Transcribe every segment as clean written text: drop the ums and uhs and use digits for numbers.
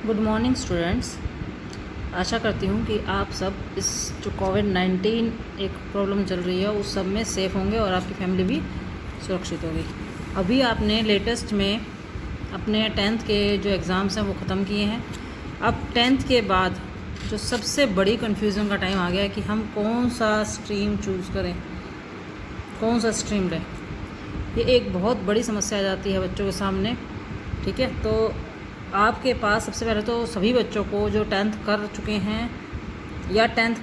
Good morning students. आशा करती हूँ कि आप सब इस जो कोविड-19 एक प्रॉब्लम चल रही है उस सब में सेफ़ होंगे और आपकी फैमिली भी सुरक्षित होगी। अभी आपने लेटेस्ट में अपने 10th के जो एग्ज़ाम्स हैं वो ख़त्म किए हैं। अब 10th के बाद जो सबसे बड़ी कन्फ्यूज़न का टाइम आ गया है कि हम कौन सा स्ट्रीम चूज़ करें, कौन सा स्ट्रीम लें। ये एक बहुत बड़ी समस्या आ जाती है बच्चों के सामने। ठीक है, तो आपके पास सबसे पहले तो सभी बच्चों को जो 10th कर चुके हैं या 10th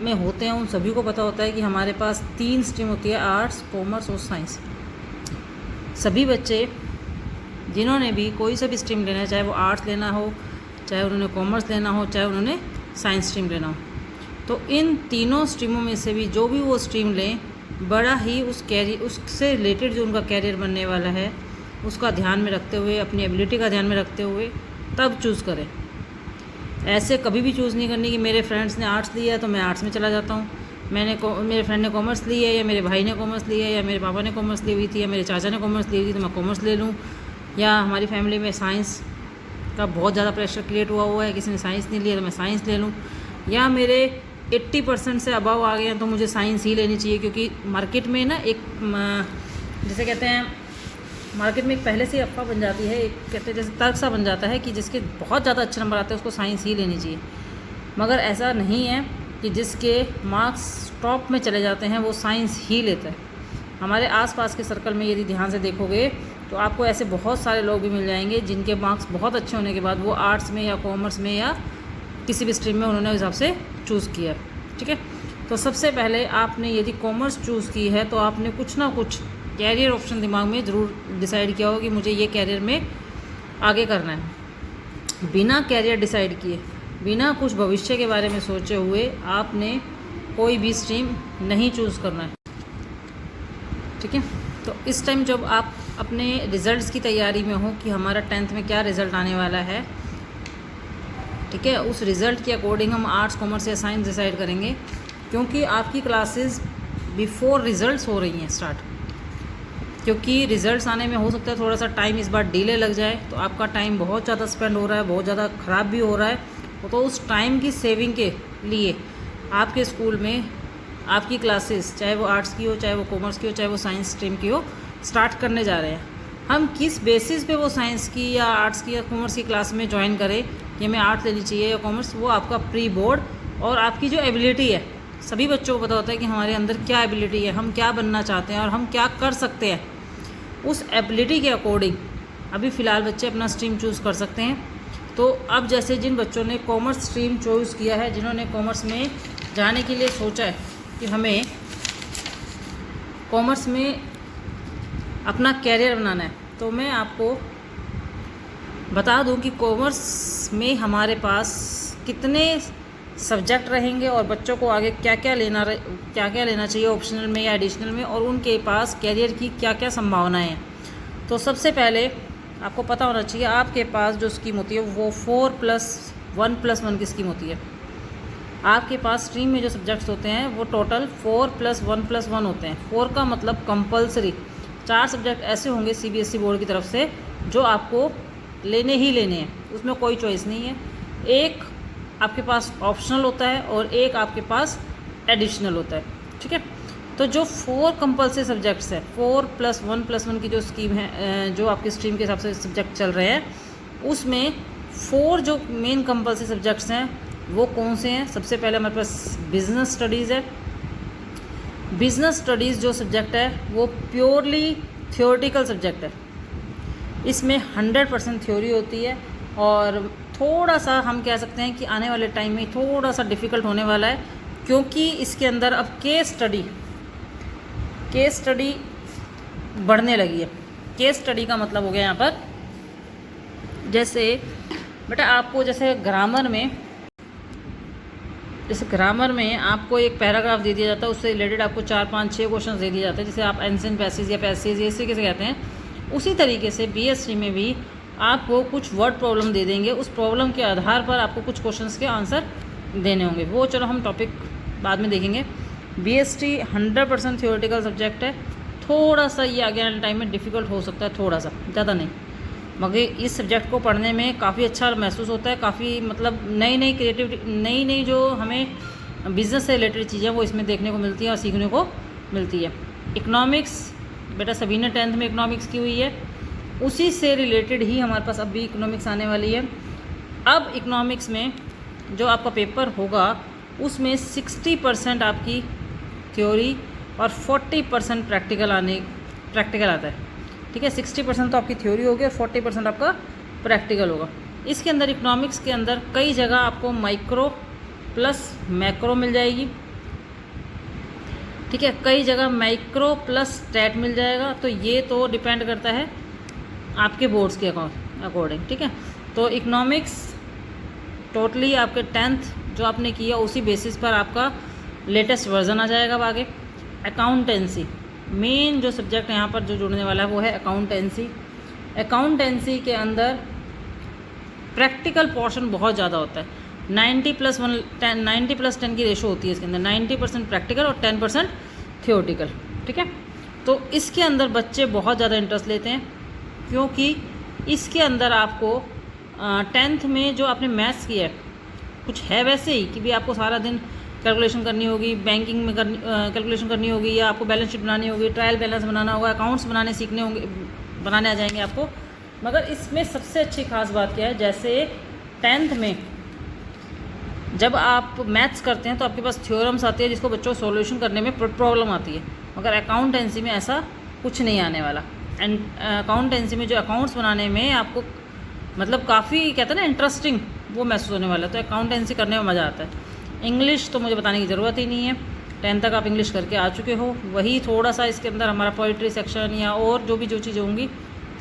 में होते हैं उन सभी को पता होता है कि हमारे पास 3 स्ट्रीम होती है, आर्ट्स, कॉमर्स और साइंस। सभी बच्चे जिन्होंने भी कोई सा भी स्ट्रीम लेना है, चाहे वो आर्ट्स लेना हो, चाहे उन्होंने कॉमर्स लेना हो, चाहे उन्होंने साइंस स्ट्रीम लेना हो, तो इन तीनों स्ट्रीमों में से भी जो भी वो स्ट्रीम लें, बड़ा ही उससे रिलेटेड जो उनका कैरियर बनने वाला है उसका ध्यान में रखते हुए, अपनी एबिलिटी का ध्यान में रखते हुए तब चूज़ करें। ऐसे कभी भी चूज़ नहीं करनी कि मेरे फ्रेंड्स ने आर्ट्स लिया तो मैं आर्ट्स में चला जाता हूँ, मेरे फ्रेंड ने कॉमर्स ली है या मेरे भाई ने कॉमर्स लिया है या मेरे पापा ने कॉमर्स ली हुई थी या मेरे चाचा ने कॉमर्स ली हुई थी तो मैं कॉमर्स ले लूँ, या हमारी फैमिली में साइंस का बहुत ज़्यादा प्रेशर क्रिएट हुआ है, किसी ने साइंस नहीं लिया तो मैं साइंस ले लूँ, या मेरे 80% से अबव आ गए हैं तो मुझे साइंस ही लेनी चाहिए। क्योंकि मार्केट में ना एक जैसे कहते हैं, मार्केट में एक पहले से अफवाह बन जाती है, एक कहते हैं जैसे तर्क सा बन जाता है कि जिसके बहुत ज़्यादा अच्छे नंबर आते हैं उसको साइंस ही लेनी चाहिए। मगर ऐसा नहीं है कि जिसके मार्क्स टॉप में चले जाते हैं वो साइंस ही लेता है। हमारे आसपास के सर्कल में यदि ध्यान से देखोगे तो आपको ऐसे बहुत सारे लोग भी मिल जाएंगे जिनके मार्क्स बहुत अच्छे होने के बाद वो आर्ट्स में या कॉमर्स में या किसी भी स्ट्रीम में उन्होंने उस हिसाब से चूज़ किया। ठीक है, तो सबसे पहले आपने यदि कॉमर्स चूज़ की है तो आपने कुछ ना कुछ कैरियर ऑप्शन दिमाग में ज़रूर डिसाइड किया हो कि मुझे ये कैरियर में आगे करना है। बिना कैरियर डिसाइड किए, बिना कुछ भविष्य के बारे में सोचे हुए आपने कोई भी स्ट्रीम नहीं चूज़ करना है। ठीक है, तो इस टाइम जब आप अपने रिज़ल्ट्स की तैयारी में हो कि हमारा 10th में क्या रिज़ल्ट आने वाला है, ठीक है, उस रिज़ल्ट के अकॉर्डिंग हम आर्ट्स, कॉमर्स या साइंस डिसाइड करेंगे। क्योंकि आपकी क्लासेस बिफोर रिज़ल्ट्स हो रही हैं स्टार्ट, क्योंकि रिज़ल्ट्स आने में हो सकता है थोड़ा सा टाइम इस बार डिले लग जाए, तो आपका टाइम बहुत ज़्यादा स्पेंड हो रहा है, बहुत ज़्यादा ख़राब भी हो रहा है। तो उस टाइम की सेविंग के लिए आपके स्कूल में आपकी क्लासेस, चाहे वो आर्ट्स की हो, चाहे वो कॉमर्स की हो, चाहे वो साइंस स्ट्रीम की हो, स्टार्ट करने जा रहे हैं। हम किस बेसिस पे वो साइंस की या आर्ट्स की या कॉमर्स की क्लास में ज्वाइन करें कि हमें आर्ट्स लेनी चाहिए या कॉमर्स, वो आपका प्री बोर्ड और आपकी जो एबिलिटी है, सभी बच्चों को पता होता है कि हमारे अंदर क्या एबिलिटी है, हम क्या बनना चाहते हैं और हम क्या कर सकते हैं। उस एबिलिटी के अकॉर्डिंग अभी फ़िलहाल बच्चे अपना स्ट्रीम चूज़ कर सकते हैं। तो अब जैसे जिन बच्चों ने कॉमर्स स्ट्रीम चूज़ किया है, जिन्होंने कॉमर्स में जाने के लिए सोचा है कि हमें कॉमर्स में अपना कैरियर बनाना है, तो मैं आपको बता दूं कि कॉमर्स में हमारे पास कितने सब्जेक्ट रहेंगे और बच्चों को आगे क्या क्या लेना चाहिए ऑप्शनल में या एडिशनल में, और उनके पास कैरियर की क्या क्या संभावनाएं हैं। तो सबसे पहले आपको पता होना चाहिए आपके पास जो स्कीम होती है वो 4+1+1 की स्कीम होती है। आपके पास स्ट्रीम में जो सब्जेक्ट्स होते हैं वो टोटल 4+1+1 होते हैं। 4 का मतलब कंपलसरी, 4 सब्जेक्ट ऐसे होंगे सीबीएसई बोर्ड की तरफ से जो आपको लेने ही लेने हैं, उसमें कोई चॉइस नहीं है। एक आपके पास ऑप्शनल होता है और एक आपके पास एडिशनल होता है। ठीक है, तो जो 4 कंपलसरी सब्जेक्ट्स हैं, 4+1+1 की जो स्कीम है, जो आपकी स्ट्रीम के हिसाब से सब्जेक्ट चल रहे हैं, उसमें 4 जो मेन कंपलसरी सब्जेक्ट्स हैं वो कौन से हैं। सबसे पहले हमारे पास बिज़नेस स्टडीज़ है। बिज़नेस स्टडीज़ जो सब्जेक्ट है वो प्योरली थियोरेटिकल सब्जेक्ट है। इसमें 100% थ्योरी होती है और थोड़ा सा हम कह सकते हैं कि आने वाले टाइम में थोड़ा सा डिफ़िकल्ट होने वाला है, क्योंकि इसके अंदर अब केस स्टडी बढ़ने लगी है। केस स्टडी का मतलब हो गया यहाँ पर, जैसे बेटा आपको जैसे ग्रामर में आपको एक पैराग्राफ दे दिया जाता है, उससे रिलेटेड आपको 4, 5, 6 क्वेश्चन दे दिए जाते हैं, जिसे आप एंशिएंट पैसेज या पैसेज इस तरीके से कहते हैं। उसी तरीके से बीएससी में भी आपको कुछ वर्ड प्रॉब्लम दे देंगे, उस प्रॉब्लम के आधार पर आपको कुछ क्वेश्चंस के आंसर देने होंगे। वो चलो हम टॉपिक बाद में देखेंगे। बीएसटी 100% थियोरेटिकल सब्जेक्ट है। थोड़ा सा ये आगे आने टाइम में डिफ़िकल्ट हो सकता है, थोड़ा सा, ज़्यादा नहीं। मगर इस सब्जेक्ट को पढ़ने में काफ़ी अच्छा महसूस होता है, काफ़ी मतलब नई नई क्रिएटिविटी, नई नई जो हमें बिज़नेस से रिलेटेड चीज़ें वो इसमें देखने को मिलती है और सीखने को मिलती है। इकोनॉमिक्स, बेटा सभी ने 10th में इकोनॉमिक्स की हुई है, उसी से रिलेटेड ही हमारे पास अब भी इकोनॉमिक्स आने वाली है। अब इकोनॉमिक्स में जो आपका पेपर होगा उसमें 60% आपकी थ्योरी और 40% प्रैक्टिकल आता है, ठीक है। 60% तो आपकी थ्योरी होगी और 40% आपका प्रैक्टिकल होगा। इसके अंदर इकोनॉमिक्स के अंदर कई जगह आपको माइक्रो प्लस मैक्रो मिल जाएगी, ठीक है, कई जगह माइक्रो प्लस स्टैट मिल जाएगा। तो ये तो डिपेंड करता है आपके बोर्ड्स के अकॉर्डिंग, ठीक है। तो इकोनॉमिक्स टोटली आपके 10th जो आपने किया उसी बेसिस पर आपका लेटेस्ट वर्जन आ जाएगा अब आगे। अकाउंटेंसी, मेन जो सब्जेक्ट यहाँ पर जो जुड़ने वाला है वो है अकाउंटेंसी। अकाउंटेंसी के अंदर प्रैक्टिकल पोर्शन बहुत ज़्यादा होता है, 90+10 की रेशो होती है इसके अंदर, 90% प्रैक्टिकल और 10% थियोरटिकल, ठीक है। तो इसके अंदर बच्चे बहुत ज़्यादा इंटरेस्ट लेते हैं क्योंकि इसके अंदर आपको 10th में जो आपने मैथ्स किया है कुछ है वैसे ही कि भी आपको सारा दिन कैलकुलेशन करनी होगी, बैंकिंग में कैलकुलेशन करनी होगी, या आपको बैलेंस शीट बनानी होगी, ट्रायल बैलेंस बनाना होगा, अकाउंट्स बनाने सीखने होंगे, बनाने आ जाएंगे आपको। मगर इसमें सबसे अच्छी खास बात क्या है, जैसे 10th में जब आप मैथ्स करते हैं तो आपके पास थ्योरम्स आती है जिसको बच्चों को सॉल्यूशन करने में प्रॉब्लम आती है, मगर अकाउंटेंसी में ऐसा कुछ नहीं आने वाला। एंड अकाउंटेंसी में जो अकाउंट्स बनाने में आपको मतलब काफ़ी कहते हैं ना इंटरेस्टिंग वो महसूस होने वाला है, तो अकाउंटेंसी करने में मज़ा आता है। इंग्लिश तो मुझे बताने की ज़रूरत ही नहीं है, 10th तक आप इंग्लिश करके आ चुके हो। वही थोड़ा सा इसके अंदर हमारा पोइट्री सेक्शन या और जो चीज़ें होंगी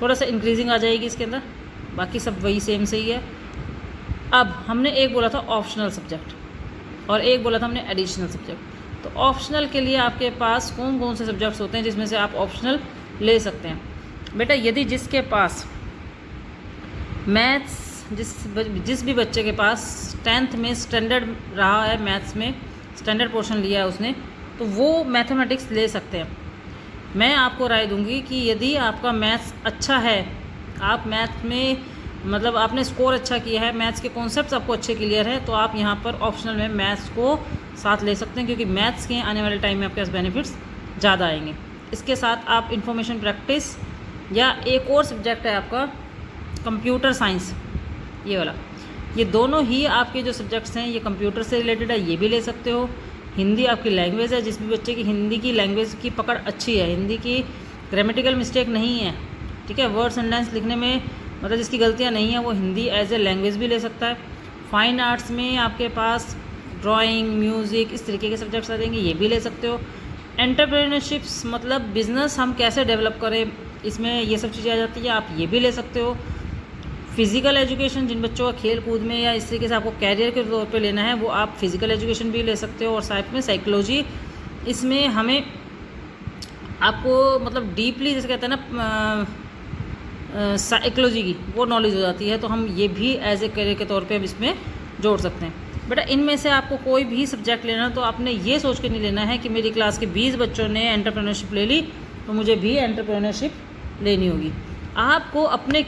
थोड़ा सा इंक्रीजिंग आ जाएगी इसके अंदर, बाकी सब वही सेम सही है। अब हमने एक बोला था ऑप्शनल सब्जेक्ट और एक बोला था हमने एडिशनल सब्जेक्ट। तो ऑप्शनल के लिए आपके पास कौन कौन से सब्जेक्ट्स होते हैं जिसमें से आप ऑप्शनल ले सकते हैं? बेटा यदि जिसके पास मैथ्स, जिस भी बच्चे के पास 10th में स्टैंडर्ड रहा है, मैथ्स में स्टैंडर्ड पोर्शन लिया है उसने, तो वो मैथमेटिक्स ले सकते हैं। मैं आपको राय दूंगी कि यदि आपका मैथ्स अच्छा है, आप मैथ्स में मतलब आपने स्कोर अच्छा किया है, मैथ्स के कॉन्सेप्ट्स आपको अच्छे क्लियर है, तो आप यहाँ पर ऑप्शनल में मैथ्स को साथ ले सकते हैं क्योंकि मैथ्स के आने वाले टाइम में आपके पास बेनिफिट्स ज़्यादा आएंगे। इसके साथ आप इंफॉर्मेशन प्रैक्टिस या एक और सब्जेक्ट है आपका कंप्यूटर साइंस, ये वाला, ये दोनों ही आपके जो सब्जेक्ट्स हैं ये कंप्यूटर से रिलेटेड है, ये भी ले सकते हो। हिंदी आपकी लैंग्वेज है, जिस भी बच्चे की हिंदी की लैंग्वेज की पकड़ अच्छी है, हिंदी की ग्रामेटिकल मिस्टेक नहीं है, ठीक है, वर्ड सेंटेंस लिखने में मतलब जिसकी गलतियाँ नहीं है वो हिंदी एज ए लैंग्वेज भी ले सकता है। फाइन आर्ट्स में आपके पास ड्राइंग, म्यूज़िक, इस तरीके के सब्जेक्ट्स आ जाएंगे, ये भी ले सकते हो। एंटरप्रेन्योरशिप्स मतलब बिज़नेस हम कैसे डेवलप करें, इसमें ये सब चीज़ें आ जाती है, आप ये भी ले सकते हो। फिज़िकल एजुकेशन, जिन बच्चों का खेल कूद में या इस तरीके से आपको कैरियर के तौर पे लेना है वो आप फिज़िकल एजुकेशन भी ले सकते हो। और साथ में साइकोलॉजी, इसमें हमें आपको मतलब डीपली जैसे कहते हैं ना साइकोलॉजी की वो नॉलेज हो जाती है, तो हम ये भी एज ए करियर के तौर पे हम इसमें जोड़ सकते हैं। बेटा इनमें से आपको कोई भी सब्जेक्ट लेना तो आपने ये सोच के नहीं लेना है कि मेरी क्लास के 20 बच्चों ने एंटरप्रेन्योरशिप ले ली तो मुझे भी एंटरप्रेन्योरशिप लेनी होगी। आपको अपने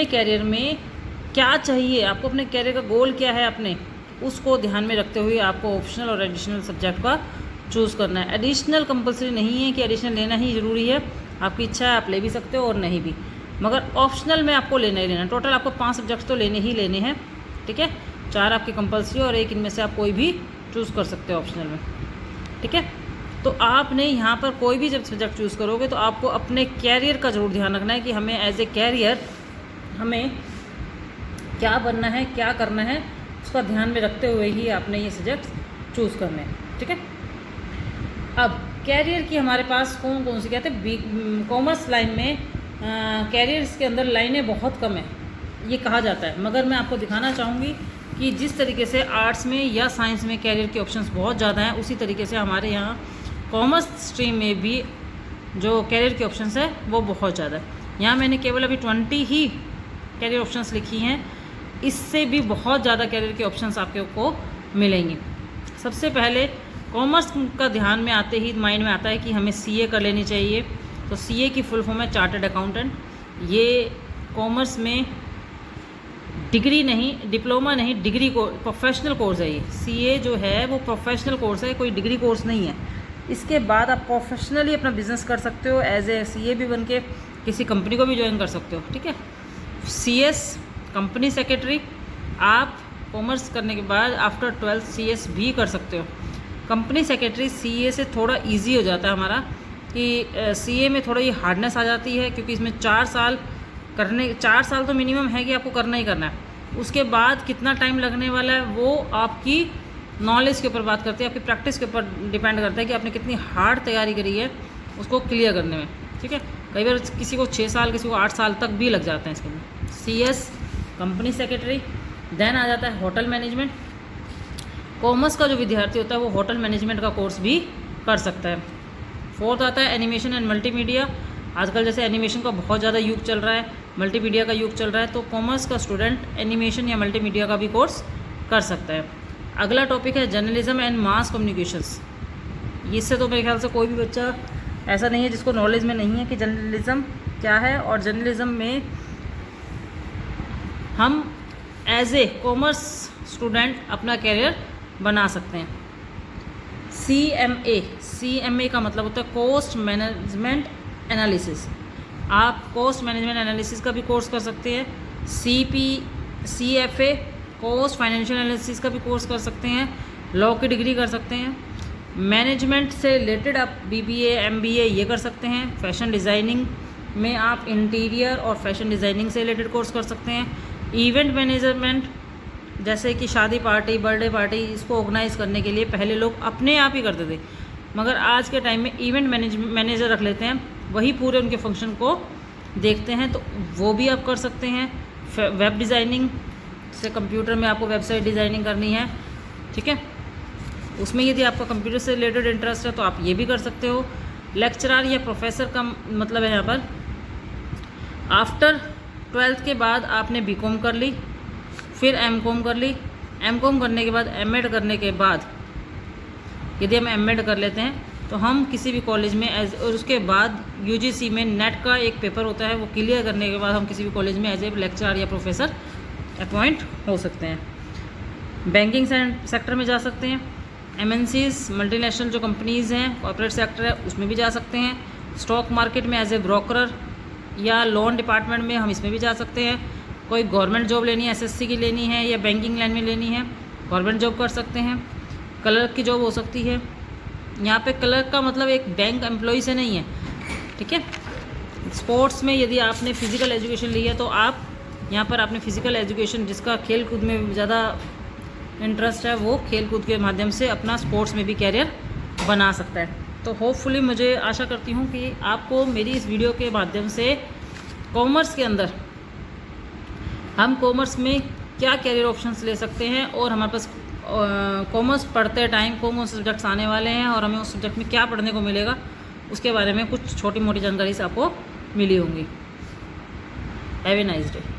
कैरियर में क्या चाहिए, आपको अपने कैरियर का गोल क्या है अपने, उसको ध्यान में रखते हुए आपको ऑप्शनल और एडिशनल सब्जेक्ट का चूज़ करना है। एडिशनल कंपलसरी नहीं है कि एडिशनल लेना ही ज़रूरी है, आपकी इच्छा है आप ले भी सकते हो और नहीं भी, मगर ऑप्शनल में आपको लेना ही लेना। टोटल आपको 5 सब्जेक्ट्स तो लेने ही लेने हैं, ठीक है, 4 आपके कंपलसरी और 1 इनमें से आप कोई भी चूज़ कर सकते हो ऑप्शनल में, ठीक है। तो आपने यहाँ पर कोई भी जब सब्जेक्ट चूज़ करोगे तो आपको अपने कैरियर का ज़रूर ध्यान रखना है कि हमें एज ए कैरियर हमें क्या बनना है, क्या करना है, उसका ध्यान में रखते हुए ही आपने ये सब्जेक्ट्स चूज़ करने हैं, ठीक है। अब कैरियर की हमारे पास कौन कौन सी कहते हैं, कॉमर्स लाइन में कैरियर्स के अंदर लाइनें बहुत कम है ये कहा जाता है, मगर मैं आपको दिखाना चाहूँगी कि जिस तरीके से आर्ट्स में या साइंस में कैरियर के ऑप्शंस बहुत ज़्यादा हैं, उसी तरीके से हमारे यहाँ कॉमर्स स्ट्रीम में भी जो कैरियर के ऑप्शंस है वो बहुत ज़्यादा है। यहाँ मैंने केवल अभी 20 ही कैरियर ऑप्शंस लिखी हैं, इससे भी बहुत ज़्यादा कैरियर के ऑप्शंस आपको मिलेंगे। सबसे पहले कॉमर्स का ध्यान में आते ही माइंड में आता है कि हमें सीए कर लेनी चाहिए, तो CA की फुल फॉर्म है चार्टर्ड अकाउंटेंट। ये कॉमर्स में डिग्री नहीं, डिप्लोमा नहीं, डिग्री को प्रोफेशनल कोर्स है। ये CA जो है वो प्रोफेशनल कोर्स है, कोई डिग्री कोर्स नहीं है। इसके बाद आप प्रोफेशनली अपना बिजनेस कर सकते हो, एज ए CA भी बन के किसी कंपनी को भी ज्वाइन कर सकते हो, ठीक है। CS कंपनी सेक्रेटरी, आप कॉमर्स करने के बाद आफ्टर 12th CS भी कर सकते हो। कंपनी सेक्रेटरी CA से थोड़ा इजी हो जाता है हमारा, कि CA में थोड़ा ये हार्डनेस आ जाती है, क्योंकि इसमें 4 साल तो मिनिमम है कि आपको करना ही करना है। उसके बाद कितना टाइम लगने वाला है वो आपकी नॉलेज के ऊपर बात करते हैं, आपकी प्रैक्टिस के ऊपर डिपेंड करता है कि आपने कितनी हार्ड तैयारी करी है उसको क्लियर करने में, ठीक है। कई बार किसी को 6 साल, किसी को 8 साल तक भी लग जाते हैं इसके अंदर। CS company secretary. देन आ जाता है होटल मैनेजमेंट। कॉमर्स का जो विद्यार्थी होता है वो होटल मैनेजमेंट का कोर्स भी कर सकता है। 4th आता है एनिमेशन एंड मल्टीमीडिया। आजकल जैसे एनिमेशन का बहुत ज़्यादा युग चल रहा है, मल्टीमीडिया का युग चल रहा है, तो कॉमर्स का स्टूडेंट एनिमेशन या मल्टीमीडिया का भी कोर्स कर सकता है। अगला टॉपिक है जर्नलिज्म एंड मास कम्युनिकेशंस। इससे तो मेरे ख्याल से कोई भी बच्चा ऐसा नहीं है जिसको नॉलेज में नहीं है कि जर्नलिज्म क्या है, और जर्नलिज्म में हम एज ए कॉमर्स स्टूडेंट अपना कैरियर बना सकते हैं। CMA का मतलब होता है कॉस्ट मैनेजमेंट एनालिसिस। आप कॉस्ट मैनेजमेंट एनालिसिस का भी कोर्स कर सकते हैं। CFA कॉस्ट फाइनेंशियल एनालिसिस का भी कोर्स कर सकते हैं। लॉ की डिग्री कर सकते हैं। मैनेजमेंट से रिलेटेड आप BBA MBA ये कर सकते हैं। फैशन डिज़ाइनिंग में आप इंटीरियर और फैशन डिज़ाइनिंग से रिलेटेड कोर्स कर सकते हैं। इवेंट मैनेजमेंट, जैसे कि शादी पार्टी, बर्थडे पार्टी, इसको ऑर्गेनाइज़ करने के लिए पहले लोग अपने आप ही करते थे, मगर आज के टाइम में इवेंट मैनेजर रख लेते हैं, वही पूरे उनके फंक्शन को देखते हैं, तो वो भी आप कर सकते हैं। वेब डिज़ाइनिंग से, कंप्यूटर में आपको वेबसाइट डिज़ाइनिंग करनी है, ठीक है, उसमें यदि आपका कंप्यूटर से रिलेटेड इंटरेस्ट है तो आप ये भी कर सकते हो। लेक्चरर या प्रोफेसर का मतलब है यहाँ पर आफ्टर 12th के बाद आपने BCom कर ली, फिर MCom कर ली। MCom करने के बाद M.Ed करने के बाद यदि हम M.Ed कर लेते हैं तो हम किसी भी कॉलेज में और उसके बाद UGC में नेट का एक पेपर होता है, वो क्लियर करने के बाद हम किसी भी कॉलेज में एज ए लेक्चरर या प्रोफेसर अपॉइंट हो सकते हैं। बैंकिंग सेक्टर में जा सकते हैं। MNCs मल्टीनेशनल जो कंपनीज़ हैं, कॉर्पोरेट सेक्टर है, उसमें भी जा सकते हैं। स्टॉक मार्केट में एज ए ब्रोकर या लोन डिपार्टमेंट में हम इसमें भी जा सकते हैं। कोई गवर्नमेंट जॉब लेनी है, SSC की लेनी है या बैंकिंग लाइन में लेनी है, गवर्नमेंट जॉब कर सकते हैं। क्लर्क की जॉब हो सकती है। यहाँ पे क्लर्क का मतलब एक बैंक एम्प्लॉय से नहीं है, ठीक है। स्पोर्ट्स में यदि आपने फ़िज़िकल एजुकेशन ली है तो आप यहाँ पर आपने फ़िज़िकल एजुकेशन, जिसका खेल कूद में ज़्यादा इंटरेस्ट है, वो खेल कूद के माध्यम से अपना स्पोर्ट्स में भी कैरियर बना सकता है। तो होपफुली मुझे आशा करती हूँ कि आपको मेरी इस वीडियो के माध्यम से कॉमर्स के अंदर हम कॉमर्स में क्या कैरियर ऑप्शंस ले सकते हैं, और हमारे पास कॉमर्स पढ़ते टाइम कौन कौन से सब्जेक्ट्स आने वाले हैं और हमें उस सब्जेक्ट में क्या पढ़ने को मिलेगा, उसके बारे में कुछ छोटी मोटी जानकारी से आपको मिली होंगी। Have a nice day.